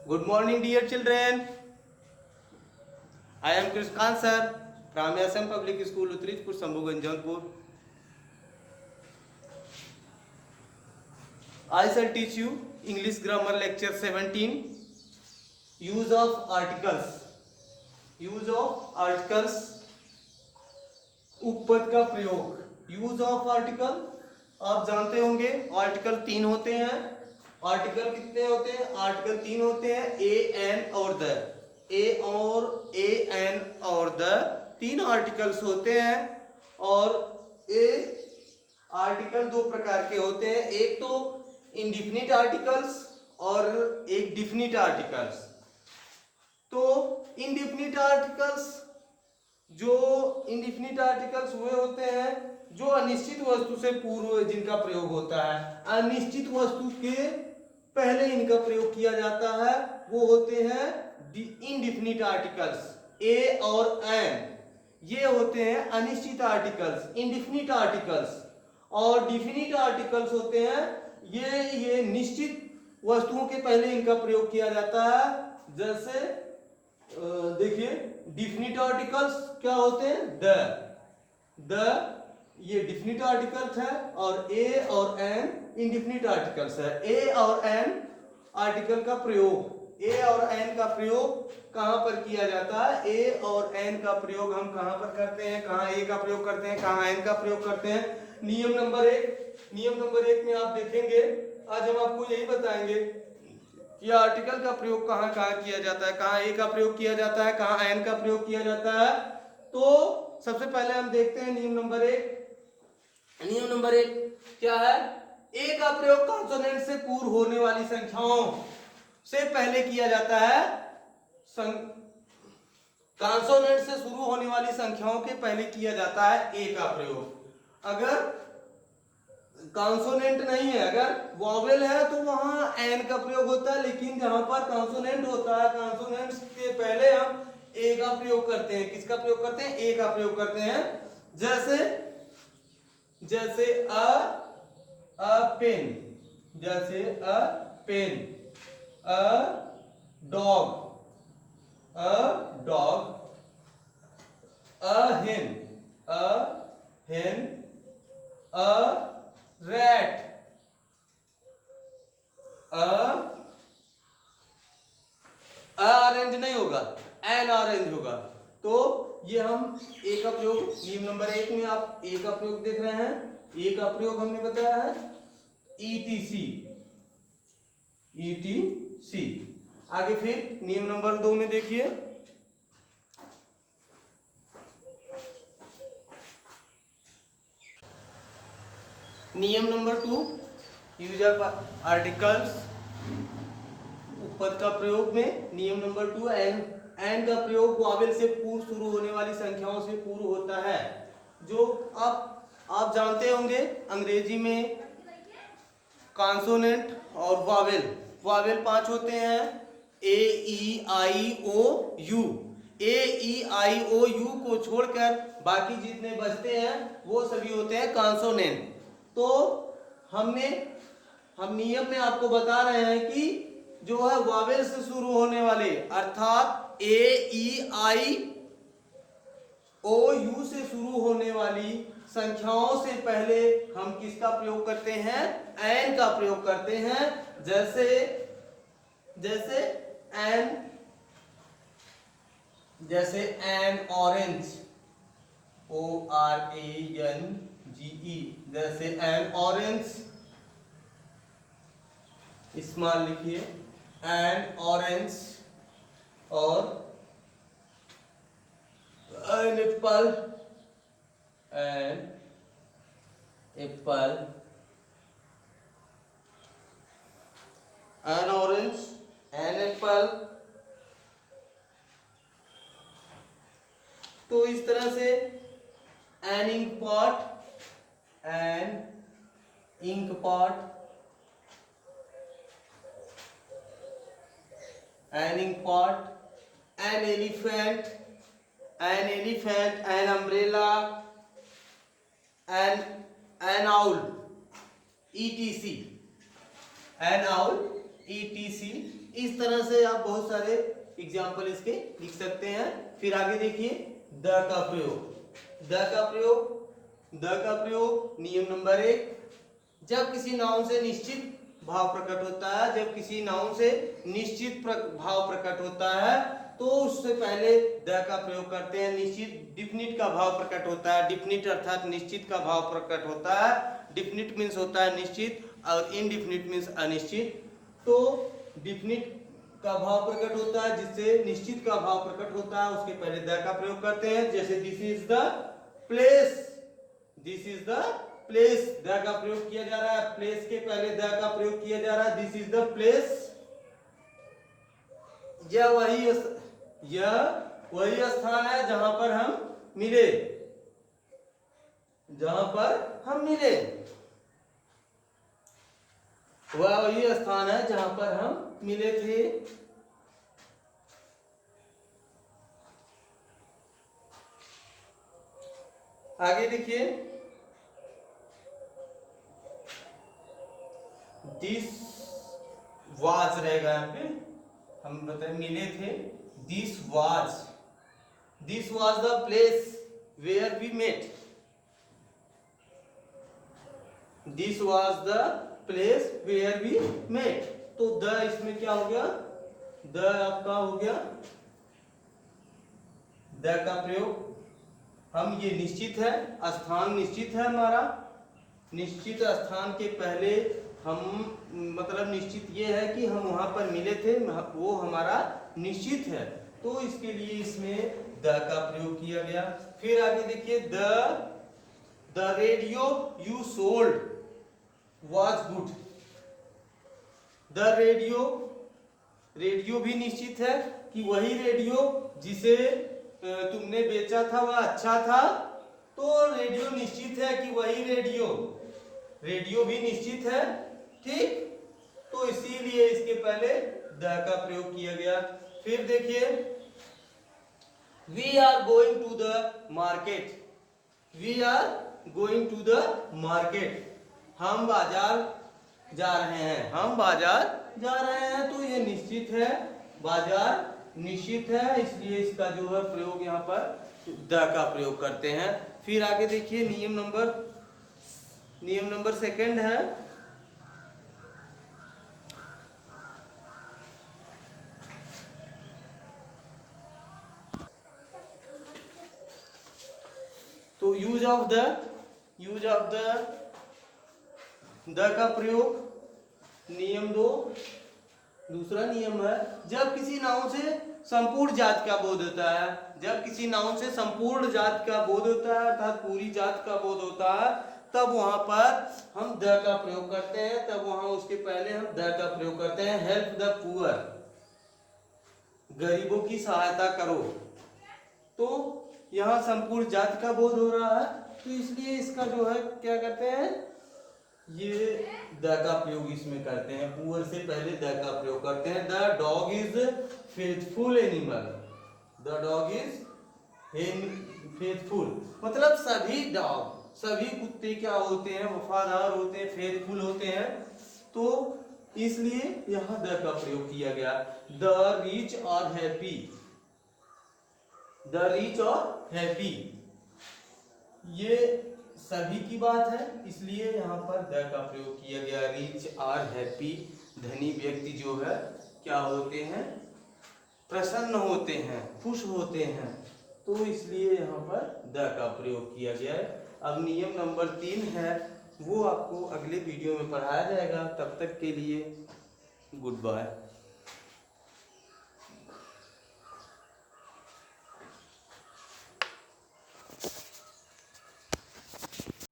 Good morning, dear children. I am Krishkant sir from SM Public School, Utrijpur, Sambhuganj, Jaunpur. I shall teach you English Grammar Lecture 17. Use of articles. Use of articles. उपपद का प्रयोग. Use of article आप जानते होंगे. Article 3 होते हैं. Article कितने होते हैं? आर्टिकल 3 होते हैं. ए एन और द. ए एन और द 3 आर्टिकल्स होते हैं. और ए आर्टिकल 2 प्रकार के होते हैं. एक तो इंडिफिनिट आर्टिकल्स और एक डिफिनिट आर्टिकल्स. तो इंडिफिनिट आर्टिकल्स जो इंडिफिनिट आर्टिकल्स हुए होते हैं जो अनिश्चित वस्तु से पूर्व जिनका प्रयोग होता है. अनिश्चित वस्तु के पहले इनका प्रयोग किया जाता है वो होते हैं इंडिफिनिट आर्टिकल्स. ए और एन ये होते हैं अनिश्चित आर्टिकल्स, इंडिफिनिट आर्टिकल्स. और डिफिनिट आर्टिकल्स होते हैं ये निश्चित वस्तुओं के पहले इनका प्रयोग किया जाता है. जैसे देखिए डिफिनिट आर्टिकल्स क्या होते हैं? द ये डिफिनिट आर्टिकल्स है और ए और एन इंडिफिनिट आर्टिकल्स है. ए और एन आर्टिकल का प्रयोग, ए और एन का प्रयोग कहां पर किया जाता है? ए और एन का प्रयोग हम कहां पर करते हैं? कहां ए का प्रयोग करते हैं, कहां एन का प्रयोग करते हैं? नियम नंबर 1 में आप देखेंगे. आज हम आपको यही बताएंगे कि आर्टिकल का प्रयोग कहां कहां किया जाता है, कहां ए का प्रयोग किया जाता है, कहां एन का प्रयोग किया जाता है. तो सबसे पहले हम देखते हैं नियम नंबर 1. नियम नंबर 1 क्या है? ए का प्रयोग कॉन्सोनेंट से पूर्व होने वाली संख्याओं से पहले किया जाता है. कॉन्सोनेंट से शुरू होने वाली संख्याओं के पहले किया जाता है ए का प्रयोग. अगर कॉन्सोनेंट नहीं है, अगर वॉवेल है तो वहां एन का प्रयोग होता है. लेकिन जहां पर कॉन्सोनेंट होता है, कॉन्सोनेंट्स के पहले हम ए का प्रयोग करते हैं. किसका प्रयोग करते हैं? ए का प्रयोग करते हैं. जैसे अ पेन, जैसे अ पेन, अ डॉग, अ हेन, अ रैट, ऑरेंज नहीं होगा, एन ऑरेंज होगा. तो ये हम ए का प्रयोग नियम नंबर 1 में आप ए का प्रयोग देख रहे हैं. ए का प्रयोग हमने बताया है ईटीसी. आगे फिर नियम नंबर 2 में देखिए. नियम नंबर 2 यूज ऑफ आर्टिकल्स. उपपद का प्रयोग में नियम नंबर 2 एन का प्रयोग वॉवेल से पूर्व शुरू होने वाली संख्याओं से पूर्व होता है. जो आप जानते होंगे अंग्रेजी में कॉन्सोनेंट और वॉवेल 5 होते हैं. ए ई आई ओ you. A E I O you को छोड़कर बाकी जितने बचते हैं वो सभी होते हैं कॉन्सोनेंट. तो हम नियम में आपको बता रहे हैं कि जो है वॉवेल से शुरू होने वाले अर्थात ए ई आई ओ यू से शुरू होने वाली संख्याओं से पहले हम किसका प्रयोग करते हैं? एन का प्रयोग करते हैं. जैसे एन ऑरेंज, ORANGE, जैसे एन ऑरेंज. स्मॉल लिखिए एन ऑरेंज. और an apple, an orange, an apple. तो इस तरह से an ink pot, an elephant, an umbrella, an owl, ETC. An owl ETC। इस तरह से आप बहुत सारे एग्जाम्पल इसके लिख सकते हैं। फिर आगे देखिए द का प्रयोग। द का प्रयोग नियम नंबर 1, जब किसी नाउन से निश्चित भाव प्रकट होता है, जब किसी नाउन से निश्चित भाव प्रकट होता है तो उससे पहले द का प्रयोग करते हैं। निश्चित डिफिनिट का भाव प्रकट होता है, डिफिनिट अर्थात निश्चित का भाव प्रकट होता है। डिफिनिट मीन्स होता है निश्चित और इनडिफिनिट मीन्स अनिश्चित। तो डिफिनिट का भाव प्रकट होता है, जिससे निश्चित का भाव प्रकट होता है, उसके पहले द का प्रयोग करते हैं। जैसे this is the place, this is the place, the का प्रयोग किया जा रहा है। प्लेस के पहले द का प्रयोग किया जा रहा है, दिस इज द प्लेस। यह वही स्थान है जहां पर हम मिले, जहां पर हम मिले, वह वही स्थान है जहां पर हम मिले थे। आगे देखिए दिस वाज रहेगा, यहाँ पे हम बताए मिले थे। This was the place where we met, this was the place where we met. तो द इसमें क्या हो गया, द आपका हो गया द का प्रयोग। हम ये निश्चित है, स्थान निश्चित है हमारा, निश्चित स्थान के पहले हम मतलब निश्चित ये है कि हम वहां पर मिले थे, वो हमारा निश्चित है, तो इसके लिए इसमें द का प्रयोग किया गया। फिर आगे देखिए the radio you sold was good. The radio भी निश्चित है कि वही रेडियो जिसे तुमने बेचा था वह अच्छा था, तो रेडियो निश्चित है कि वही रेडियो भी निश्चित है, ठीक। तो इसीलिए इसके पहले द का प्रयोग किया गया। फिर देखिए we are going to the market, we are going to the market, हम बाजार जा रहे हैं, हम बाजार जा रहे हैं। तो ये निश्चित है, बाजार निश्चित है, इसलिए इसका जो है प्रयोग यहाँ पर द का प्रयोग करते हैं। फिर आगे देखिए नियम नंबर 2 है तो यूज ऑफ द का प्रयोग नियम 2। दूसरा नियम है जब किसी नाउन से संपूर्ण जात का बोध होता है, जब किसी नाउन से संपूर्ण जात का बोध होता है अर्थात पूरी जात का बोध होता है, तब वहां पर हम द का प्रयोग करते हैं। तब वहां उसके पहले हम द का प्रयोग करते हैं। हेल्प द पुअर, गरीबों की सहायता करो। तो यहाँ संपूर्ण जात का बोध हो रहा है, तो इसलिए इसका जो है क्या करते हैं, ये द का प्रयोग इसमें करते हैं। पुअर से पहले द का प्रयोग करते हैं। The dog is faithful animal, the dog is faithful, मतलब सभी कुत्ते क्या होते हैं, वफादार होते हैं, फेथफुल होते हैं। तो इसलिए यहाँ द का प्रयोग किया गया। द रिच और हैप्पी, द रिच और हैप्पी, ये सभी की बात है, इसलिए यहाँ पर द का प्रयोग किया गया। रिच और हैप्पी, धनी व्यक्ति जो है क्या होते हैं, प्रसन्न होते हैं, खुश होते हैं, तो इसलिए यहाँ पर द का प्रयोग किया गया है। अब नियम नंबर 3 है, वो आपको अगले वीडियो में पढ़ाया जाएगा। तब तक के लिए गुड बाय।